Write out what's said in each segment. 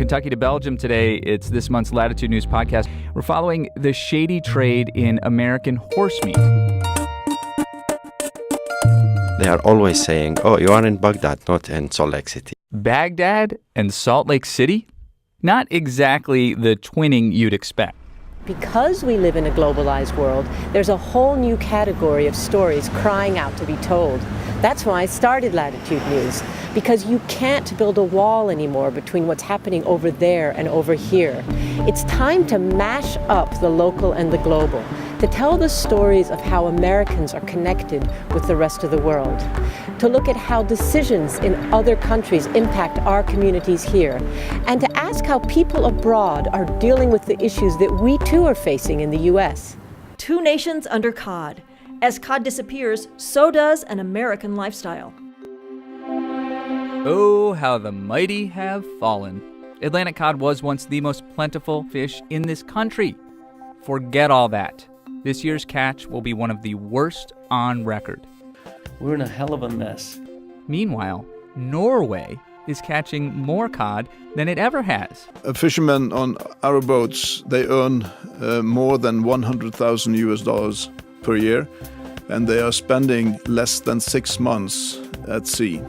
Kentucky to Belgium today. It's this month's Latitude News podcast. We're following the shady trade in American horse meat. They are always saying, oh, you are in Baghdad, not in Salt Lake City. Baghdad and Salt Lake City? Not exactly the twinning you'd expect. Because we live in a globalized world, there's a whole new category of stories crying out to be told. That's why I started Latitude News, because you can't build a wall anymore between what's happening over there and over here. It's time to mash up the local and the global, to tell the stories of how Americans are connected with the rest of the world, to look at how decisions in other countries impact our communities here, and to ask how people abroad are dealing with the issues that we too are facing in the U.S. Two nations under cod. As cod disappears, so does an American lifestyle. Oh, how the mighty have fallen. Atlantic cod was once the most plentiful fish in this country. Forget all that. This year's catch will be one of the worst on record. We're in a hell of a mess. Meanwhile, Norway is catching more cod than it ever has. Fishermen on our boats, they earn more than $100,000 per year, and they are spending less than 6 months at sea.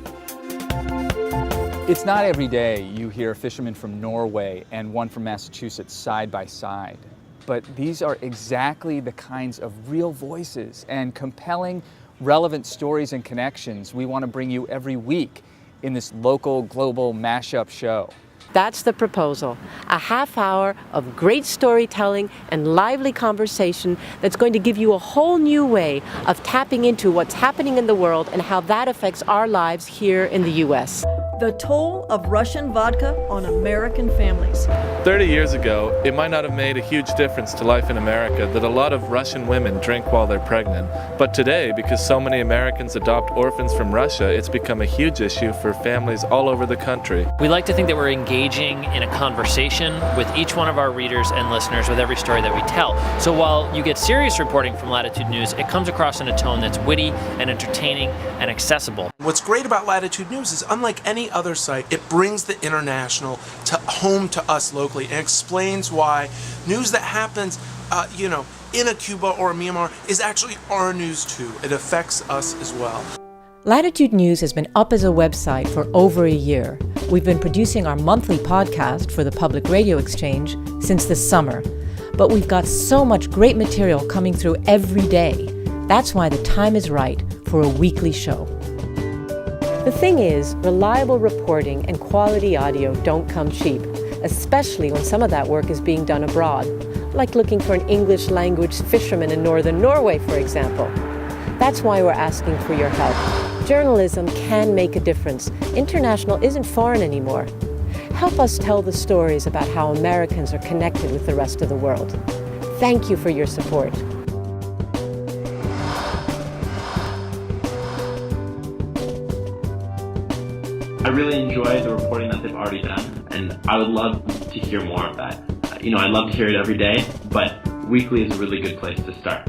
It's not every day you hear a fisherman from Norway and one from Massachusetts side by side. But these are exactly the kinds of real voices and compelling, relevant stories and connections we want to bring you every week in this local, global mashup show. That's the proposal, a half hour of great storytelling and lively conversation that's going to give you a whole new way of tapping into what's happening in the world and how that affects our lives here in the U.S. The toll of Russian vodka on American families. 30 years ago, it might not have made a huge difference to life in America that a lot of Russian women drink while they're pregnant. But today, because so many Americans adopt orphans from Russia, it's become a huge issue for families all over the country. We like to think that we're engaging in a conversation with each one of our readers and listeners with every story that we tell. So while you get serious reporting from Latitude News, it comes across in a tone that's witty and entertaining and accessible. What's great about Latitude News is, unlike any other site, it brings the international to home to us locally and explains why news that happens, in a Cuba or a Myanmar is actually our news too. It affects us as well. Latitude News has been up as a website for over a year. We've been producing our monthly podcast for the Public Radio Exchange since this summer. But we've got so much great material coming through every day. That's why the time is right for a weekly show. The thing is, reliable reporting and quality audio don't come cheap, especially when some of that work is being done abroad, like looking for an English language fisherman in northern Norway, for example. That's why we're asking for your help. Journalism can make a difference. International isn't foreign anymore. Help us tell the stories about how Americans are connected with the rest of the world. Thank you for your support. I really enjoy the reporting that they've already done, and I would love to hear more of that. I'd love to hear it every day, but weekly is a really good place to start.